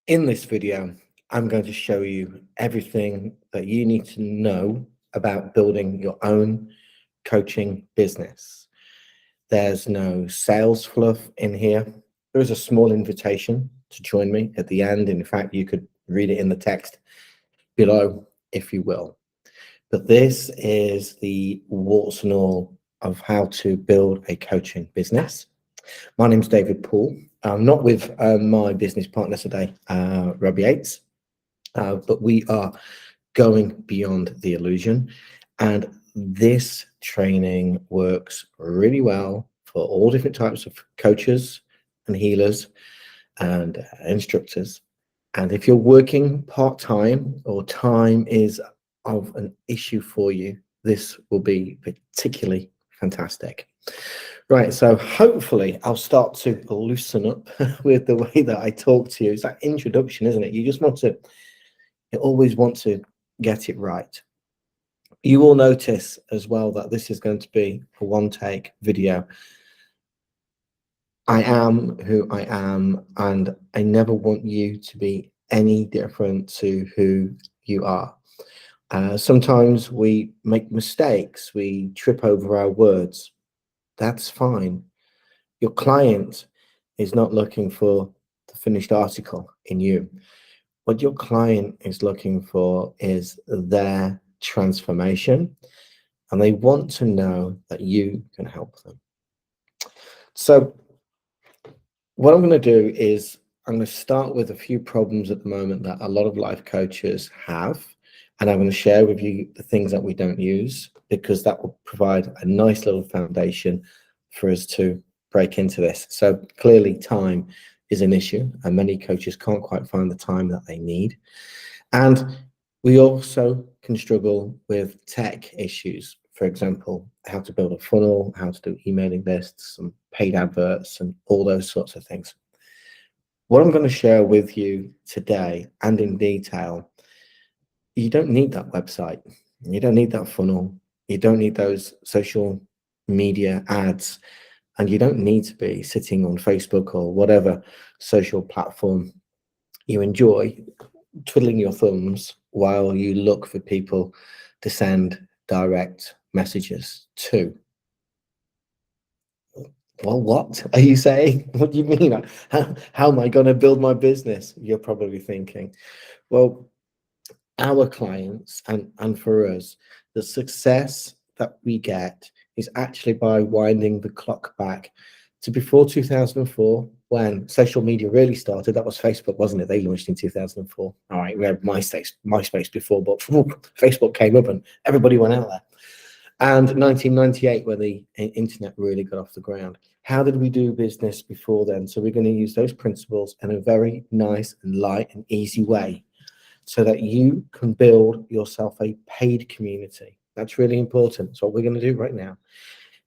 In this video, I'm going to show you everything that you need to know about building your own coaching business. There's no sales fluff in here. There is a small invitation to join me at the end. In fact, you could read it in the text below, if you will. But this is the warts and all of how to build a coaching business. My name's David Poole. I'm not with my business partner today, Robbie Yates, but we are going beyond the illusion. And this training works really well for all different types of coaches and healers and instructors. And if you're working part-time or time is of an issue for you, this will be particularly fantastic. Right, so hopefully I'll start to loosen up with the way that I talk to you. It's that introduction, isn't it? You always want to get it right. You will notice as well that this is going to be a one-take video. I am who I am, and I never want you to be any different to who you are. Sometimes we make mistakes, we trip over our words. That's fine. Your client is not looking for the finished article in you. What your client is looking for is their transformation, and they want to know that you can help them. So what I'm going to do is I'm going to start with a few problems at the moment that a lot of life coaches have, and I'm going to share with you the things that we don't use, because that will provide a nice little foundation for us to break into this. So clearly time is an issue, and many coaches can't quite find the time that they need. And we also can struggle with tech issues. For example, how to build a funnel, how to do emailing lists, and paid adverts, and all those sorts of things. What I'm going to share with you today and in detail, you don't need that website. You don't need that funnel. You don't need those social media ads. And you don't need to be sitting on Facebook or whatever social platform you enjoy, twiddling your thumbs while you look for people to send direct messages to. Well, what are you saying? What do you mean? How am I going to build my business? You're probably thinking. Well, our clients and for us, the success that we get is actually by winding the clock back to before 2004, when social media really started. That was Facebook, wasn't it? They launched in 2004. All right, we had MySpace before, but Facebook came up and everybody went out there. And 1998, when the internet really got off the ground. How did we do business before then? So we're going to use those principles in a very nice and light and easy way, so that you can build yourself a paid community. That's really important. So what we're going to do right now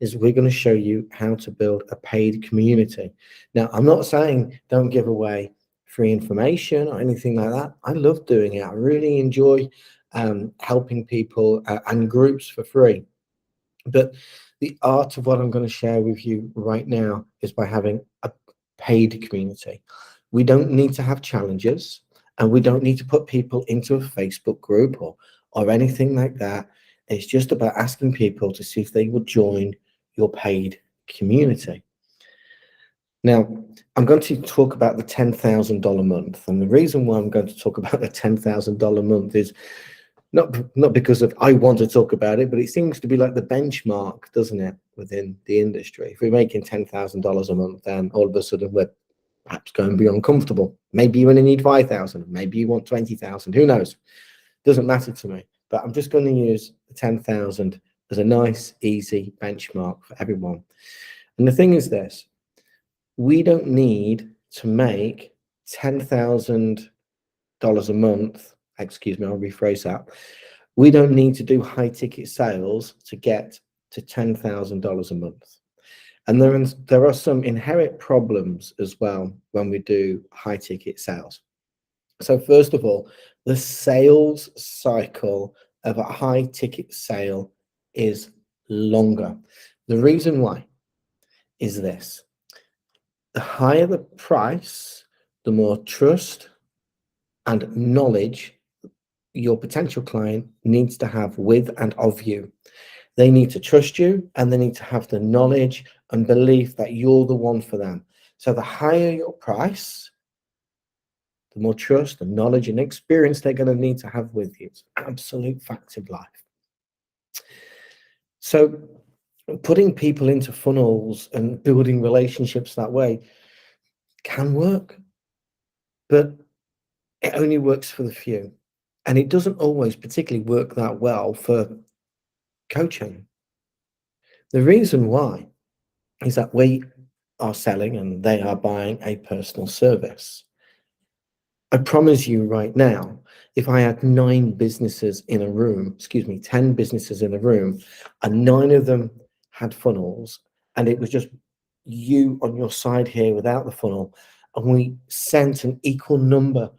is we're going to show you how to build a paid community. Now, I'm not saying don't give away free information or anything like that. I love doing it. I really enjoy helping people and groups for free. But the art of what I'm going to share with you right now is by having a paid community. We don't need to have challenges, and we don't need to put people into a Facebook group or anything like that. It's just about asking people to see if they would join your paid community. Now, I'm going to talk about the $10,000 month. And the reason why I'm going to talk about the $10,000 month is not because of I want to talk about it, but it seems to be like the benchmark, doesn't it, within the industry. If we're making $10,000 a month, then all of a sudden we're perhaps going to be uncomfortable. Maybe you only need 5,000. Maybe you want 20,000. Who knows? Doesn't matter to me. But I'm just going to use the 10,000 as a nice, easy benchmark for everyone. And the thing is this: we don't need to make $10,000 a month. Excuse me, I'll rephrase that. We don't need to do high ticket sales to get to $10,000 a month. And there are some inherent problems as well when we do high ticket sales. So first of all, the sales cycle of a high ticket sale is longer. The reason why is this: the higher the price, the more trust and knowledge your potential client needs to have with and of you. They need to trust you, and they need to have the knowledge and belief that you're the one for them. So the higher your price, the more trust and knowledge and experience they're going to need to have with you. It's an absolute fact of life. So putting people into funnels and building relationships that way can work, but it only works for the few. And it doesn't always particularly work that well for coaching. The reason why is that we are selling and they are buying a personal service. I promise you right now, if I had 9 businesses in a room, 10 businesses in a room, and 9 of them had funnels, and it was just you on your side here without the funnel, and we sent an equal number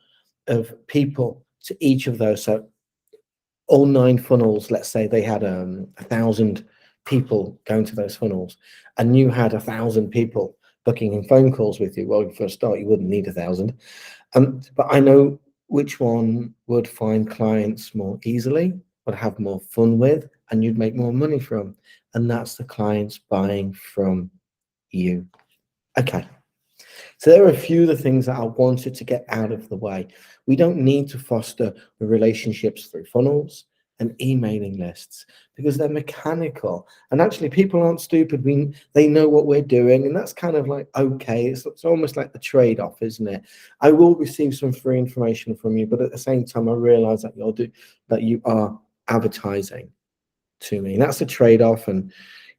of people to each of those. So all 9 funnels, let's say they had 1,000 people going to those funnels, and you had 1,000 people booking in phone calls with you. Well, for a start, you wouldn't need 1,000. But I know which one would find clients more easily, would have more fun with, and you'd make more money from. And that's the clients buying from you. Okay. So there are a few of the things that I wanted to get out of the way. We don't need to foster the relationships through funnels and emailing lists because they're mechanical. And actually, people aren't stupid. They know what we're doing, and that's kind of like okay. It's almost like the trade-off, isn't it? I will receive some free information from you, but at the same time, I realize that you are advertising to me, and that's a trade-off. And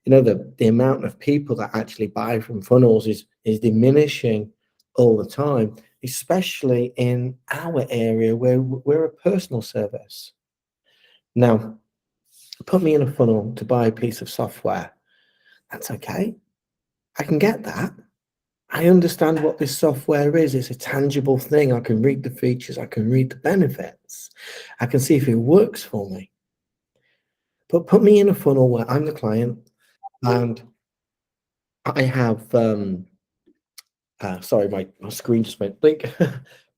the amount of people that actually buy from funnels is diminishing all the time, especially in our area where we're a personal service. Now, put me in a funnel to buy a piece of software. That's okay. I can get that. I understand what this software is. It's a tangible thing. I can read the features. I can read the benefits. I can see if it works for me. But put me in a funnel where I'm the client and I have sorry, my screen just went blink.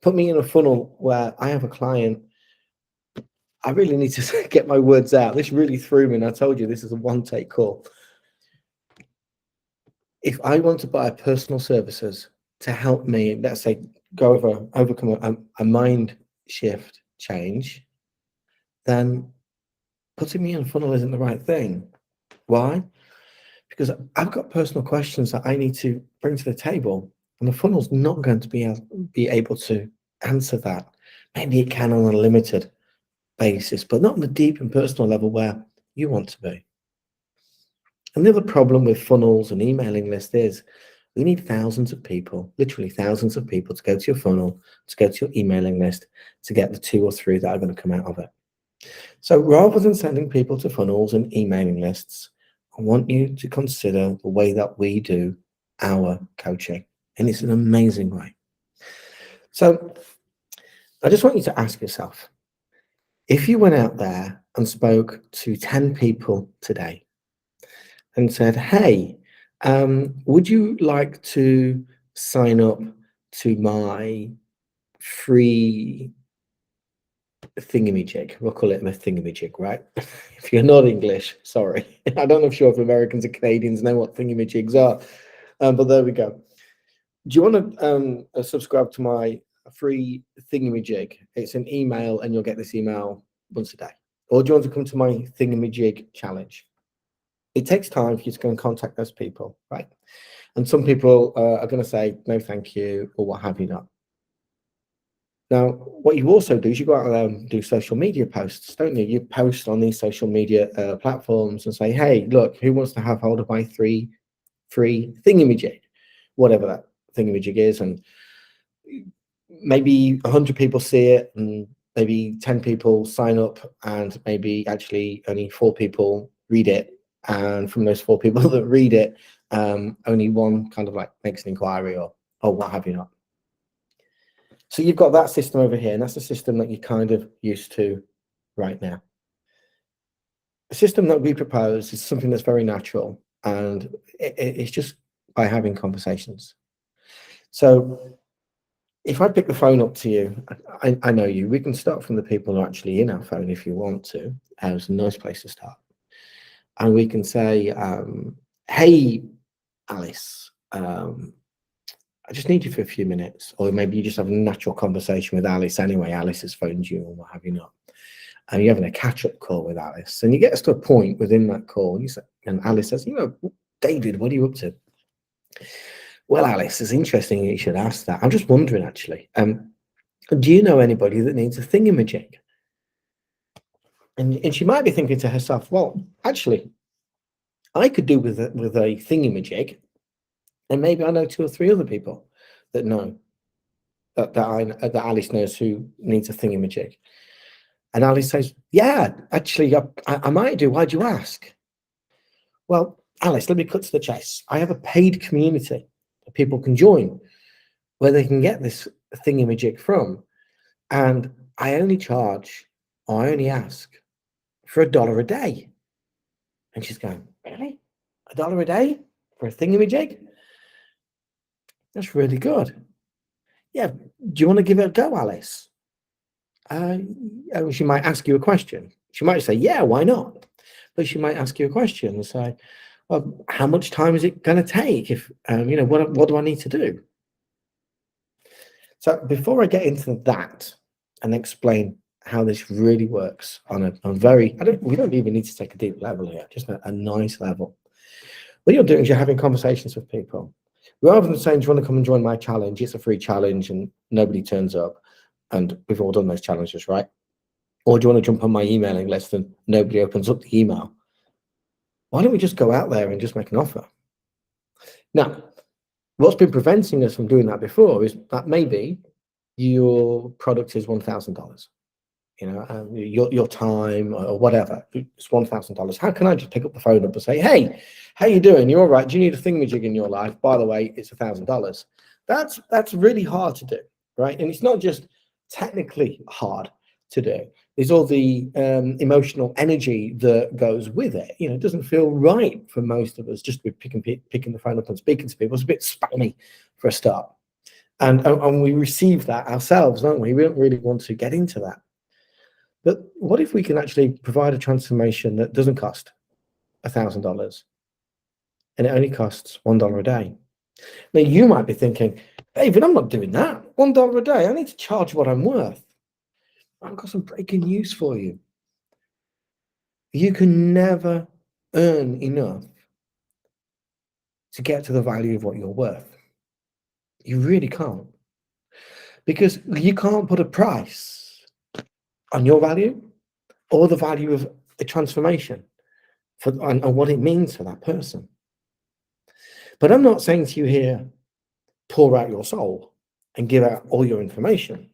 Put me in a funnel where I have a client. I really need to get my words out. This really threw me, and I told you this is a one-take call. If I want to buy personal services to help me, let's say, overcome a mind shift change, then putting me in a funnel isn't the right thing. Why? Because I've got personal questions that I need to bring to the table, and the funnel's not going to be able to answer that. Maybe it can on a limited basis, but not on the deep and personal level where you want to be. And the other problem with funnels and emailing lists is we need thousands of people, literally thousands of people to go to your funnel, to go to your emailing list, to get the 2 or 3 that are going to come out of it. So rather than sending people to funnels and emailing lists, I want you to consider the way that we do our coaching. And it's an amazing way. So I just want you to ask yourself, if you went out there and spoke to 10 people today and said, hey, would you like to sign up to my free thingamajig? We'll call it my thingamajig, right? If you're not English, sorry. I don't know if Americans or Canadians know what thingamajigs are, but there we go. Do you want to subscribe to my free thingamajig? It's an email, and you'll get this email once a day. Or do you want to come to my thingamajig challenge? It takes time for you to go and contact those people, right? And some people are going to say, no, thank you, or what have you not. Now, what you also do is you go out and do social media posts, don't you? You post on these social media platforms and say, hey, look, who wants to have hold of my free thingamajig, whatever that thingamajig is. And maybe 100 people see it, and maybe 10 people sign up, and maybe actually only 4 people read it. And from those 4 people that read it, only 1 kind of like makes an inquiry or what have you not. So you've got that system over here, and that's the system that you're kind of used to right now. The system that we propose is something that's very natural, and it's just by having conversations. So if I pick the phone up to you, I know you. We can start from the people who are actually in our phone if you want to. It's a nice place to start. And we can say, hey, Alice, I just need you for a few minutes. Or maybe you just have a natural conversation with Alice anyway. Alice has phoned you or what have you not. And you're having a catch-up call with Alice. And you get us to a point within that call. And Alice says, David, what are you up to? Well, Alice, it's interesting you should ask that. I'm just wondering, actually, do you know anybody that needs a thingamajig? And she might be thinking to herself, well, actually, I could do with a thingamajig, and maybe I know 2 or 3 other people that know that Alice knows who needs a thingamajig. And Alice says, yeah, actually, I might do. Why'd you ask? Well, Alice, let me cut to the chase. I have a paid community that people can join where they can get this thingamajig from. And I only ask for $1 a day. And she's going, really? $1 a day for a thingamajig? That's really good. Yeah. Do you want to give it a go, Alice? She might ask you a question. She might say, yeah, why not? But she might ask you a question and say, well, how much time is it going to take? If what do I need to do? So before I get into that and explain how this really works on a very, we don't even need to take a deep level here, just a nice level. What you're doing is you're having conversations with people. Rather than saying, do you want to come and join my challenge? It's a free challenge and nobody turns up. And we've all done those challenges, right? Or do you want to jump on my emailing list and nobody opens up the email? Why don't we just go out there and just make an offer? Now, what's been preventing us from doing that before is that maybe your product is $1,000. Your time or whatever, it's $1,000. How can I just pick up the phone up and say, hey, how you doing? You all right? Do you need a thingamajig in your life? By the way, it's $1,000. That's really hard to do, right? And it's not just technically hard to do. There's all the emotional energy that goes with it. It doesn't feel right for most of us just to be picking the phone up and speaking to people. It's a bit spammy for a start. And we receive that ourselves, don't we? We don't really want to get into that. But what if we can actually provide a transformation that doesn't cost $1,000 and it only costs $1 a day? Now, you might be thinking, David, I'm not doing that. $1 a day. I need to charge what I'm worth. I've got some breaking news for you. You can never earn enough to get to the value of what you're worth. You really can't. Because you can't put a price on your value or the value of the transformation and what it means for that person. But I'm not saying to you here, pour out your soul and give out all your information.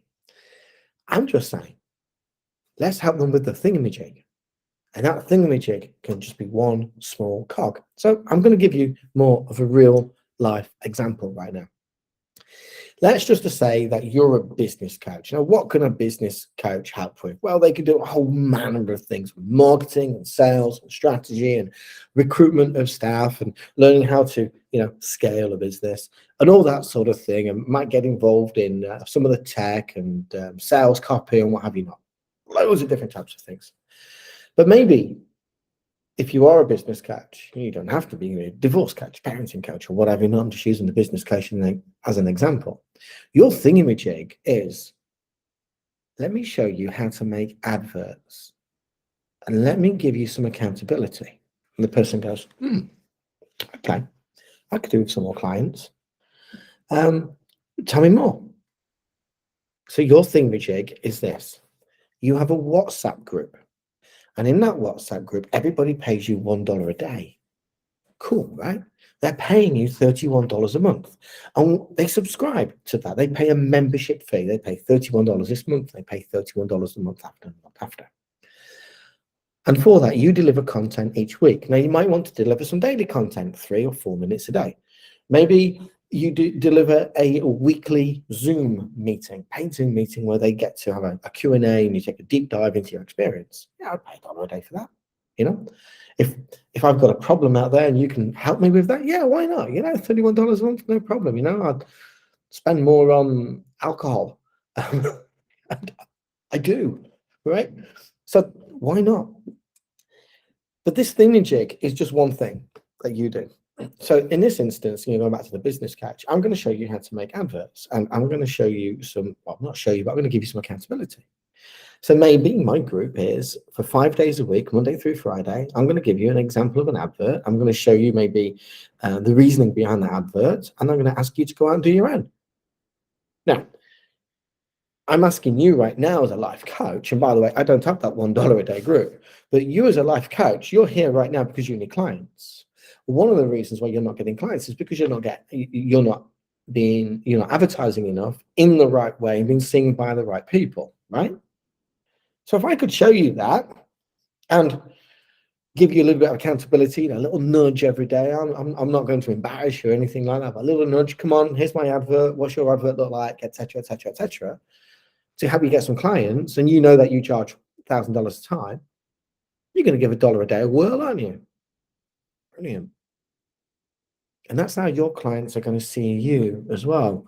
I'm just saying, let's help them with the thingamajig. And that thingamajig can just be one small cog. So I'm going to give you more of a real life example right now. Let's just say that you're a business coach. Now, what can a business coach help with? Well, they can do a whole manner of things with marketing and sales and strategy and recruitment of staff and learning how to, scale a business and all that sort of thing, and might get involved in some of the tech and sales copy and what have you not. Loads of different types of things. But maybe if you are a business coach, you don't have to be a divorce coach, parenting coach, or whatever. I'm just using the business coach as an example. Your thingamajig is, let me show you how to make adverts and let me give you some accountability. And the person goes, okay, I could do with some more clients. Tell me more. So your thingamajig is this. You have a WhatsApp group. And in that WhatsApp group, everybody pays you $1 a day. Cool, right? They're paying you $31 a month. And they subscribe to that. They pay a membership fee. They pay $31 this month. They pay $31 a month after. And for that, you deliver content each week. Now, you might want to deliver some daily content, 3 or 4 minutes a day. Maybe you deliver a weekly Zoom meeting, paid Zoom meeting, where they get to have a Q&A and you take a deep dive into your experience. Yeah, I'd pay $1 a day for that. If I've got a problem out there and you can help me with that, yeah, why not? $31 a month, no problem. I'd spend more on alcohol. And I do, right? So why not? But this thingamajig is just one thing that you do. So in this instance, going back to the business catch, I'm going to show you how to make adverts, and I'm going to show you some, well, not show you, but I'm going to give you some accountability. So maybe my group is for 5 days a week, Monday through Friday, I'm going to give you an example of an advert. I'm going to show you maybe the reasoning behind that advert, and I'm going to ask you to go out and do your own. Now, I'm asking you right now as a life coach, and by the way, I don't have that $1 a day group, but you as a life coach, you're here right now because you need clients. One of the reasons why you're not getting clients is because you're not advertising enough in the right way and being seen by the right people, right? So if I could show you that and give you a little bit of accountability, a little nudge every day. I'm not going to embarrass you or anything like that, but a little nudge. Come on, here's my advert. What's your advert look like, etc., etc., etc. To help you get some clients, and you know that you charge $1,000 a time, you're going to give $1 a day a whirl, aren't you? Brilliant. And that's how your clients are going to see you as well.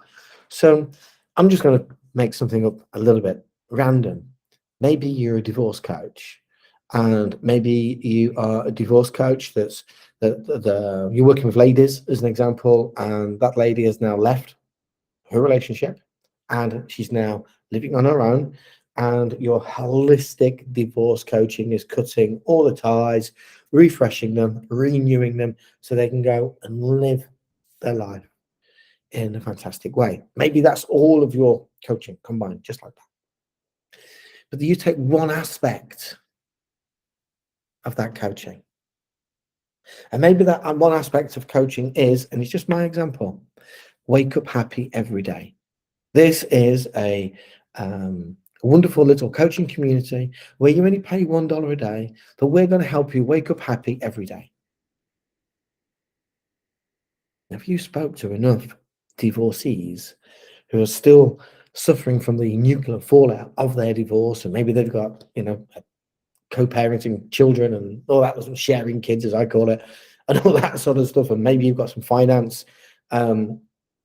So I'm just going to make something up a little bit random. Maybe you're a divorce coach, and maybe you are a divorce coach you're working with ladies as an example, and that lady has now left her relationship and she's now living on her own, and your holistic divorce coaching is cutting all the ties, refreshing them, renewing them so they can go and live their life in a fantastic way. Maybe that's all of your coaching combined, just like that. But you take one aspect of that coaching, and maybe that one aspect of coaching is, and it's just my example, wake up happy every day. This is a wonderful little coaching community where you only pay $1 a day, but we're going to help you wake up happy every day. If you spoke to enough divorcees who are still suffering from the nuclear fallout of their divorce, and maybe they've got, co-parenting children and all that, sharing kids, as I call it, and all that sort of stuff, and maybe you've got some finance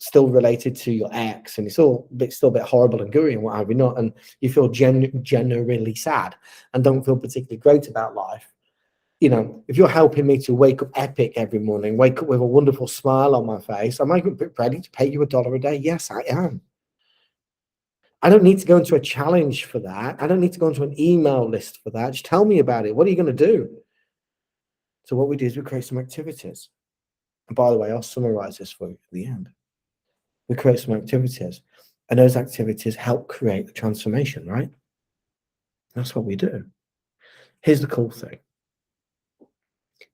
still related to your ex, and it's still a bit horrible and gooey and what have you not, and you feel generally sad and don't feel particularly great about life. If you're helping me to wake up epic every morning, wake up with a wonderful smile on my face, am I ready to pay you $1 a day? Yes, I am. I don't need to go into a challenge for that. I don't need to go into an email list for that. Just tell me about it. What are you going to do? So what we do is we create some activities. And by the way, I'll summarize this for you at the end. We create some activities, and those activities help create the transformation, right? That's what we do. Here's the cool thing.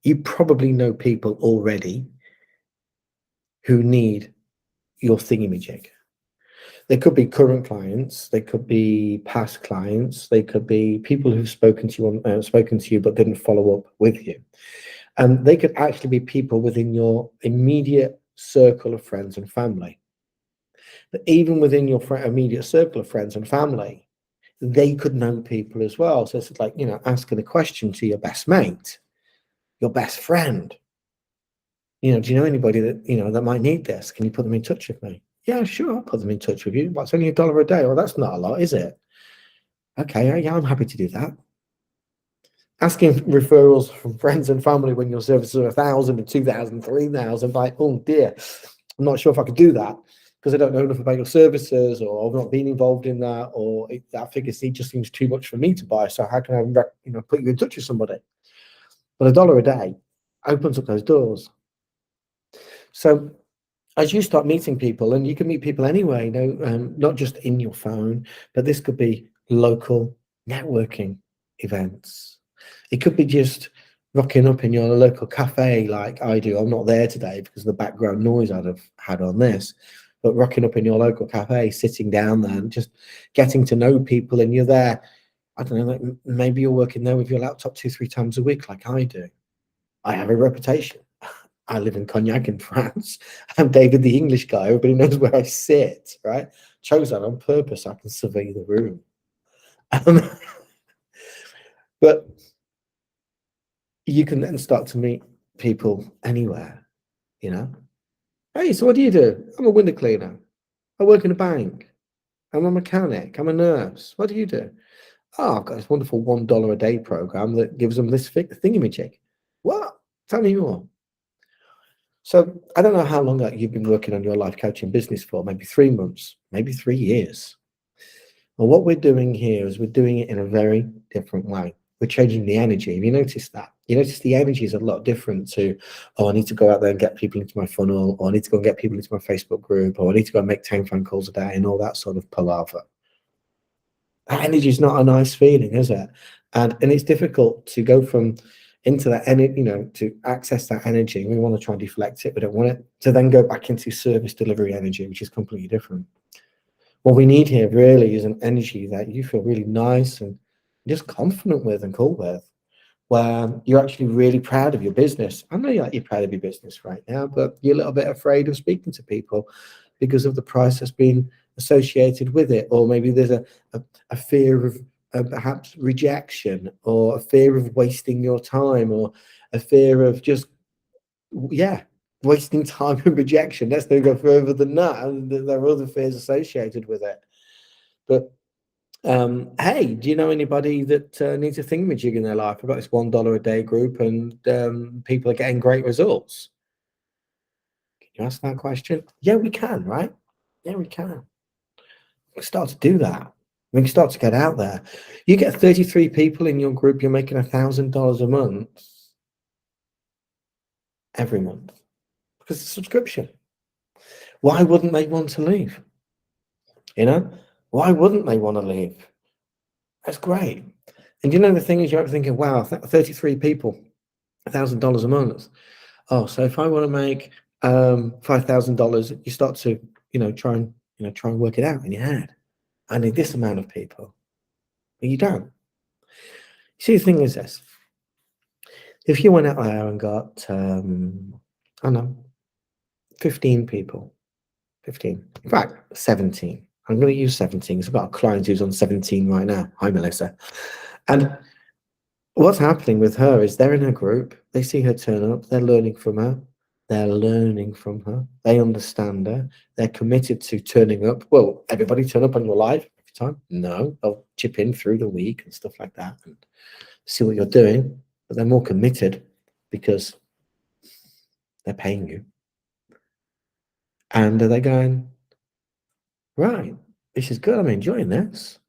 You probably know people already who need your thingamajig. They could be current clients, they could be past clients, they could be people who've spoken to you but didn't follow up with you. And they could actually be people within your immediate circle of friends and family. But even within your immediate circle of friends and family, they could know people as well. So it's like, asking a question to your best mate, your best friend. Do you know anybody that might need this? Can you put them in touch with me? Yeah, sure, I'll put them in touch with you. Well, it's only $1 a day. Well, that's not a lot, is it? Okay, yeah, I'm happy to do that. Asking referrals from friends and family when your services are 1,000 and 2,000, 3,000, like, oh dear, I'm not sure if I could do that because I don't know enough about your services, or I've not been involved in that, or that figure just seems too much for me to buy. So how can I, put you in touch with somebody? But $1 a day opens up those doors. So as you start meeting people, and you can meet people anyway, not just in your phone, but this could be local networking events. It could be just rocking up in your local cafe like I do. I'm not there today because of the background noise I'd have had on this, but rocking up in your local cafe, sitting down there and just getting to know people, and you're there, I don't know, like maybe you're working there with your laptop 2-3 times a week like I do. I have a reputation. I live in Cognac in France. I'm David the English guy. Everybody knows where I sit, right? Chose that on purpose so I can survey the room. But you can then start to meet people anywhere, Hey, so what do you do? I'm a window cleaner. I work in a bank. I'm a mechanic. I'm a nurse. What do you do? Oh, I've got this wonderful $1 a day program that gives them this thingamajig. What? Tell me more. So I don't know how long you've been working on your life coaching business for, maybe 3 months, maybe 3 years. Well, what we're doing here is we're doing it in a very different way. We're changing the energy. Have you noticed that? You notice the energy is a lot different to, oh, I need to go out there and get people into my funnel, or I need to go and get people into my Facebook group, or I need to go and make 10 phone calls a day and all that sort of palaver. That energy is not a nice feeling, is it? And it's difficult to go from into that energy, to access that energy. We want to try and deflect it. We don't want it to then go back into service delivery energy, which is completely different. What we need here really is an energy that you feel really nice and just confident with and cool with, where you're actually really proud of your business. I know you're proud of your business right now, but you're a little bit afraid of speaking to people because of the price that's been associated with it, or maybe there's a fear of perhaps rejection, or a fear of wasting your time, or a fear of just wasting time and rejection. Let's not go further than that. And there are other fears associated with it. But hey, do you know anybody that needs a thingamajig in their life? I've got this $1 a day group, and people are getting great results. Can you ask that question? Yeah, we can, right? Yeah, we can. We can start to do that. We can start to get out there. You get 33 people in your group, you're making $1,000 a month every month because it's a subscription. Why wouldn't they want to leave? Why wouldn't they want to leave? That's great. And the thing is, you're thinking, wow, 33 people, $1,000 a month. Oh, so if I want to make $5,000, you start to, try and work it out in your head. I need this amount of people. But you don't. See, the thing is this. If you went out there and got, I don't know, 15 people, 15, in fact, 17. I'm going to use 17 because I've got a client who's on 17 right now. Hi, Melissa. And what's happening with her is they're in her group. They see her turn up. They're learning from her. They understand her. They're committed to turning up. Well, everybody turn up on your live every time? No, they'll chip in through the week and stuff like that and see what you're doing. But they're more committed because they're paying you. And they're going, right, this is good. I'm enjoying this.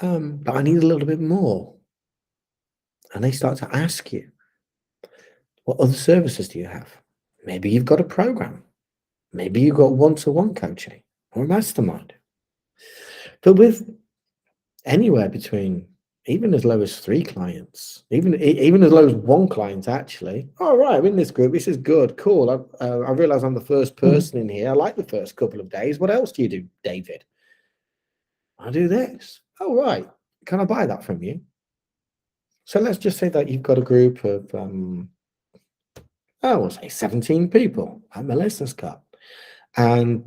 But I need a little bit more. And they start to ask you, what other services do you have? Maybe you've got a program. Maybe you've got one-to-one coaching or a mastermind. But with anywhere between even as low as 3 clients, even as low as 1 client, actually. All right, I'm in this group. This is good. Cool. I realize I'm the first person in here. I like the first couple of days. What else do you do, David? I do this. Oh, right. Can I buy that from you? So let's just say that you've got a group of, we'll say 17 people at Melissa's got. And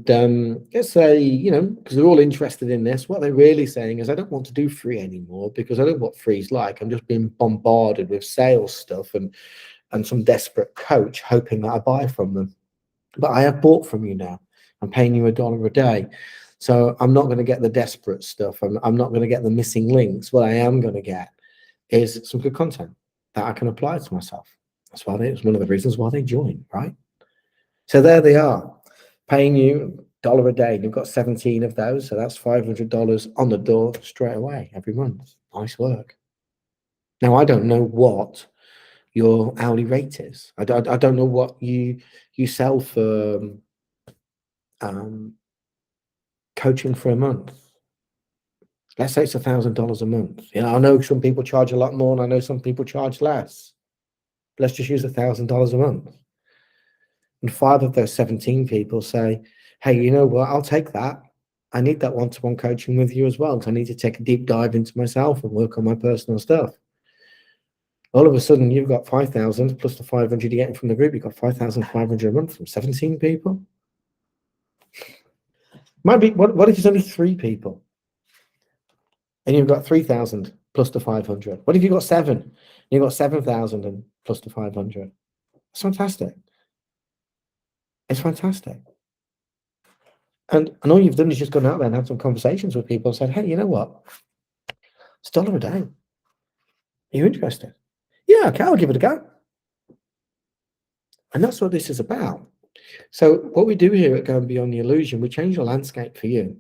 let's say, because they're all interested in this, what they're really saying is, I don't want to do free anymore because I don't know what free's like. I'm just being bombarded with sales stuff and some desperate coach hoping that I buy from them. But I have bought from you now. I'm paying you $1 a day. So I'm not going to get the desperate stuff. I'm not going to get the missing links. What I am going to get is some good content that I can apply to myself. That's why it's one of the reasons why they join, right? So there they are, paying you $1 a day. You've got 17 of those, so that's $500 on the door straight away every month. Nice work. Now, I don't know what your hourly rate is. I don't know what you sell for coaching for a month. Let's say it's $1,000 a month. I know some people charge a lot more, and I know some people charge less. Let's just use $1,000 a month. And 5 of those 17 people say, hey, you know what? I'll take that. I need that one-to-one coaching with you as well, because I need to take a deep dive into myself and work on my personal stuff. All of a sudden, you've got 5,000 plus the 500 you're getting from the group. You've got 5,500 a month from 17 people. Might be, what if it's only 3 people? And you've got 3,000 plus the 500. What if you've got 7? And you've got 7,000 and plus the 500. It's fantastic. It's fantastic. And all you've done is just gone out there and had some conversations with people and said, hey, you know what? It's $1 a day. Are you interested? Yeah, okay, I'll give it a go. And that's what this is about. So what we do here at Going Beyond the Illusion, we change the landscape for you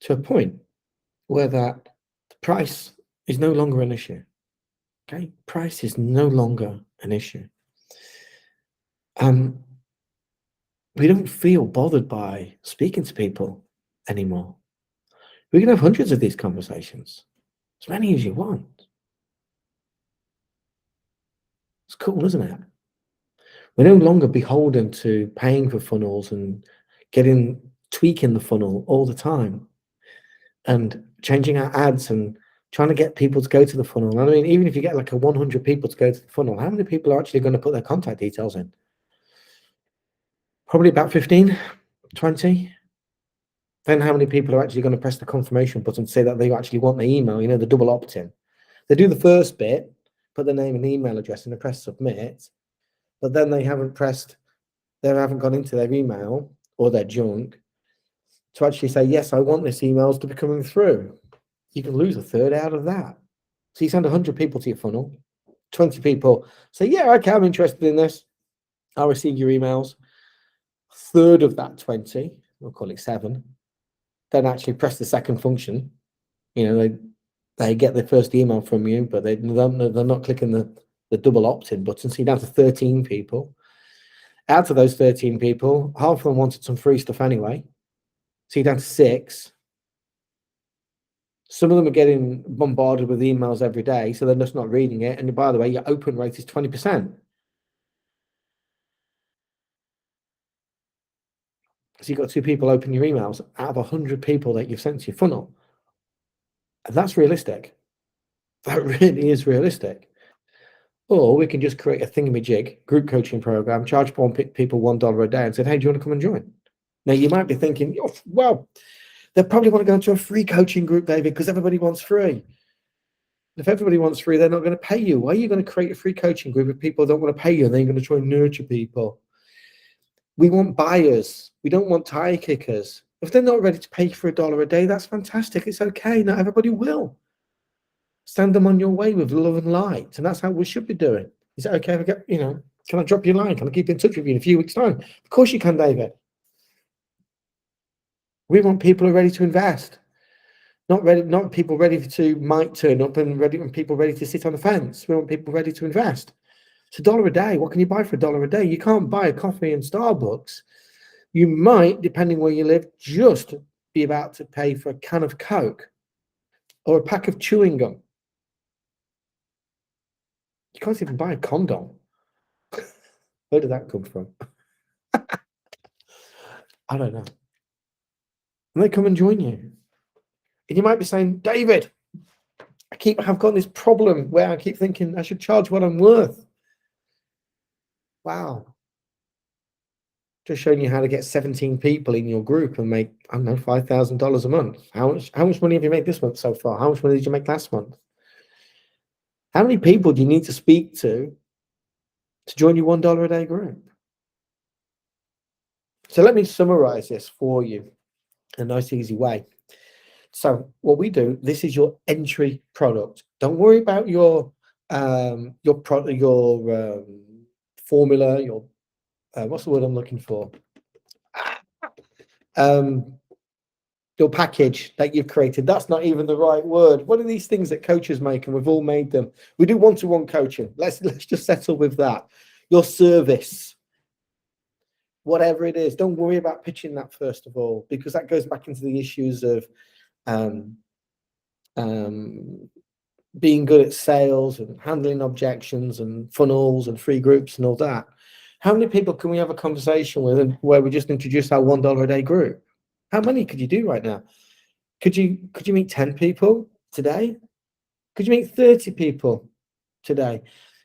to a point where that the price is no longer an issue. Okay, price is no longer an issue. We don't feel bothered by speaking to people anymore. We can have hundreds of these conversations, as many as you want. It's cool, isn't it? We're no longer beholden to paying for funnels and tweaking the funnel all the time and changing our ads and trying to get people to go to the funnel. I mean, even if you get like 100 people to go to the funnel, how many people are actually going to put their contact details in? Probably about 15, 20. Then how many people are actually going to press the confirmation button to say that they actually want the email, the double opt-in? They do the first bit, put their name and email address and they press submit, but then they haven't gone into their email or their junk to actually say, yes, I want this email to be coming through. You can lose a third out of that. So you send 100 people to your funnel, 20 people say, yeah, okay, I'm interested in this. I'll receive your emails. A third of that 20, we'll call it 7, then actually press the second function. They get the first email from you, but they're not clicking the double opt-in button. So you're down to 13 people. Out of those 13 people, half of them wanted some free stuff anyway. So you're down to 6. Some of them are getting bombarded with emails every day, so they're just not reading it. And by the way, your open rate is 20%. So you've got 2 people open your emails out of 100 people that you've sent to your funnel. And that's realistic. That really is realistic. Or we can just create a thingamajig group coaching program, charge people $1 a day and say, hey, do you want to come and join? Now, you might be thinking, oh, well, they probably want to go into a free coaching group, David, because everybody wants free. If everybody wants free, they're not going to pay you. Why are you going to create a free coaching group if people don't want to pay you and then you're going to try and nurture people? We want buyers. We don't want tire kickers. If they're not ready to pay for $1 a day, that's fantastic. It's okay. Not everybody will. Send them on your way with love and light. And that's how we should be doing. Is it okay if I get, can I drop you a line? Can I keep in touch with you in a few weeks' time? Of course you can, David. We want people who are ready to invest. Not people ready to might turn up and people ready to sit on the fence. We want people ready to invest. It's $1 a day. What can you buy for $1 a day? You can't buy a coffee in Starbucks. You might, depending where you live, just be about to pay for a can of Coke or a pack of chewing gum. You can't even buy a condom. Where did that come from? I don't know. And they come and join you. And you might be saying, David, I've got this problem where I keep thinking I should charge what I'm worth. Wow. Just showing you how to get 17 people in your group and make, I don't know, $5,000 a month. How much money have you made this month so far? How much money did you make last month? How many people do you need to speak to join your $1 a day group? So let me summarize this for you in a nice, easy way. So what we do, this is your entry product. Don't worry about your formula, your what's the word I'm looking for? Your package that you've created. That's not even the right word. What are these things that coaches make? And we've all made them. We do one-to-one coaching. Let's just settle with that. Your service, whatever it is, don't worry about pitching that first of all, because that goes back into the issues of being good at sales and handling objections and funnels and free groups and all that. How many people can we have a conversation with and where we just introduce our $1 a day group? How many could you do right now? Could you meet 10 people today? Could you meet 30 people today?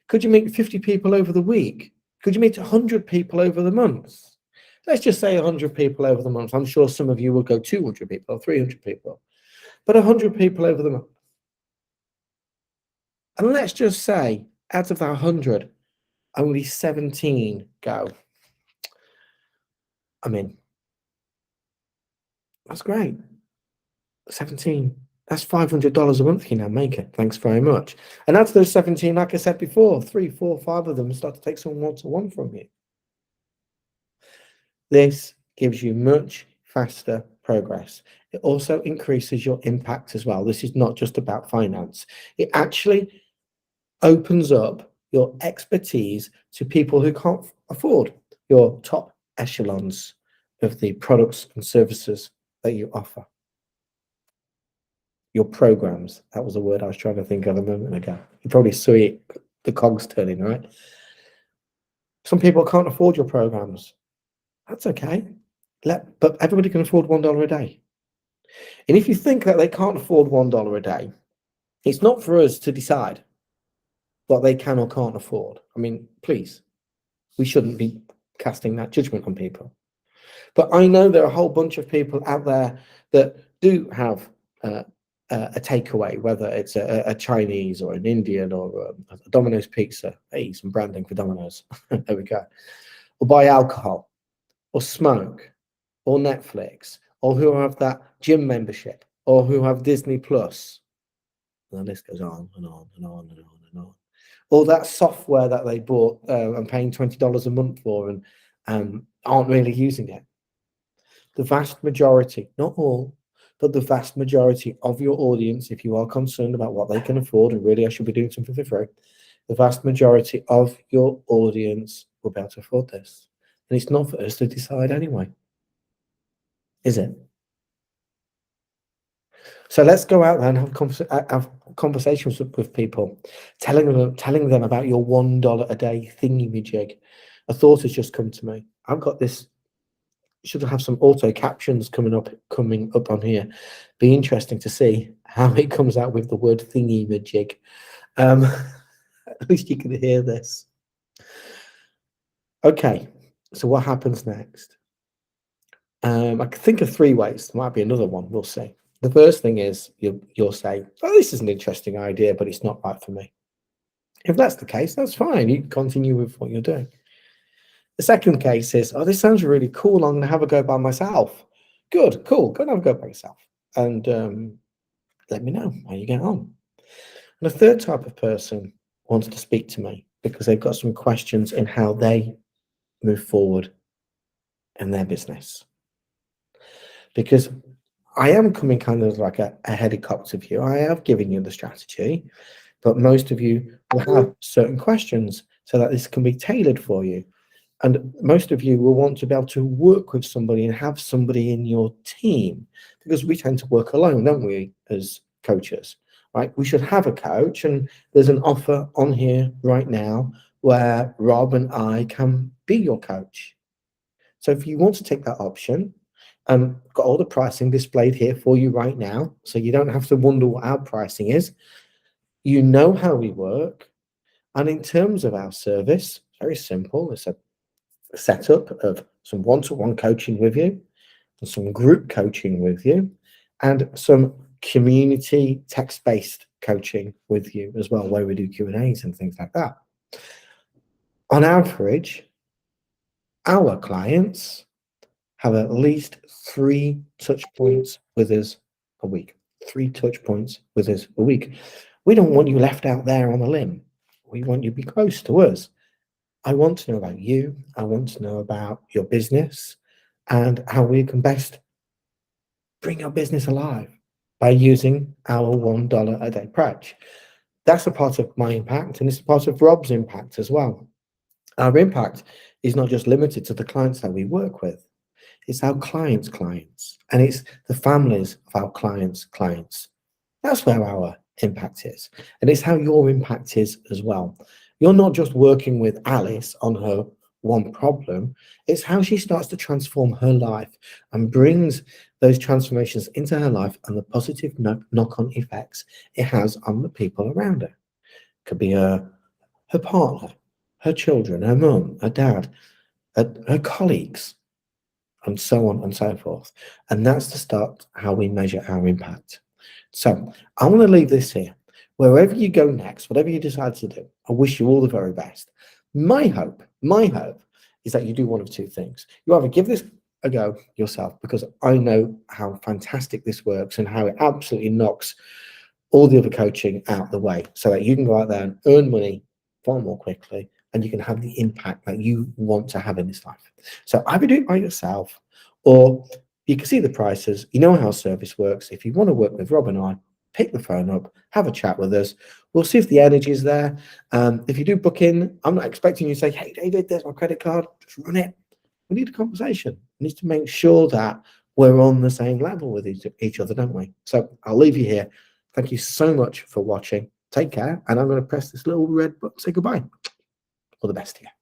Could you meet 50 people over the week? Could you meet 100 people over the month? Let's just say 100 people over the month. I'm sure some of you will go 200 people or 300 people, but 100 people over the month. And let's just say out of that 100, only 17 go, I'm in. That's great. 17. That's $500 a month you now make it. Thanks very much. And that's those 17, like I said before, 3, 4, 5 of them start to take some one-to-one from you. This gives you much faster progress. It also increases your impact as well. This is not just about finance. It actually opens up your expertise to people who can't afford your top echelons of the products and services that you offer. Your programs. That was the word I was trying to think of a moment ago. You probably saw it, the cogs turning, right? Some people can't afford your programs. That's okay. But everybody can afford $1 a day. And if you think that they can't afford $1 a day, it's not for us to decide what they can or can't afford. I mean, please, we shouldn't be casting that judgment on people. But I know there are a whole bunch of people out there that do have a takeaway, whether it's a Chinese or an Indian or a Domino's pizza. Hey, some branding for Domino's. There we go. Or buy alcohol, or smoke, or Netflix, or who have that gym membership, or who have Disney Plus. And the list goes on and on and on and on and on. Or that software that they bought and paying $20 a month for and aren't really using it. The vast majority, not all, but the vast majority of your audience, if you are concerned about what they can afford, and really I should be doing something for free, the vast majority of your audience will be able to afford this. And it's not for us to decide anyway, is it? So let's go out there and have conversations with people, telling them about your $1 a day thingy-majig. A thought has just come to me. I've got this. Should have some auto captions coming up on here. Be interesting to see how it comes out with the word thingy-majig. At least you can hear this. Okay, so what happens next? I can think of 3 ways. There might be another one. We'll see. The first thing is you'll say, "Oh, this is an interesting idea, but it's not right for me." If that's the case, that's fine. You can continue with what you're doing. The second case is, "Oh, this sounds really cool. I'm going to have a go by myself." Good, cool. Go and have a go by yourself, and let me know how you get on. And the third type of person wants to speak to me because they've got some questions in how they move forward in their business. Because I am coming kind of like a helicopter view. I have given you the strategy, but most of you will have certain questions so that this can be tailored for you. And most of you will want to be able to work with somebody and have somebody in your team, because we tend to work alone, don't we, as coaches, right? We should have a coach, and there's an offer on here right now where Rob and I can be your coach. So if you want to take that option, got all the pricing displayed here for you right now, so you don't have to wonder what our pricing is. You know how we work. And in terms of our service, very simple. It's a setup of some one-to-one coaching with you, and some group coaching with you, and some community text-based coaching with you as well, where we do Q&As and things like that. On average, our clients have at least 3 touch points with us a week. 3 touch points with us a week. We don't want you left out there on a limb. We want you to be close to us. I want to know about you. I want to know about your business and how we can best bring your business alive by using our $1 a day approach. That's a part of my impact, and it's a part of Rob's impact as well. Our impact is not just limited to the clients that we work with. It's our clients' clients, and it's the families of our clients' clients. That's where our impact is, and it's how your impact is as well. You're not just working with Alice on her one problem, it's how she starts to transform her life and brings those transformations into her life and the positive knock-on effects it has on the people around her. Could be her partner, her children, her mum, her dad, her colleagues, and so on and so forth. And that's the start how we measure our impact. So I want to leave this here. Wherever you go next, whatever you decide to do, I wish you all the very best. My hope is that you do one of 2 things. You either give this a go yourself, because I know how fantastic this works and how it absolutely knocks all the other coaching out the way, so that you can go out there and earn money far more quickly, and you can have the impact that you want to have in this life. So either do it by yourself, or you can see the prices, you know how service works. If you want to work with Rob and I, pick the phone up, have a chat with us. We'll see if the energy is there. If you do book in, I'm not expecting you to say, hey, David, there's my credit card, just run it. We need a conversation. We need to make sure that we're on the same level with each other, don't we? So I'll leave you here. Thank you so much for watching. Take care. And I'm going to press this little red button, say goodbye. All the best to you.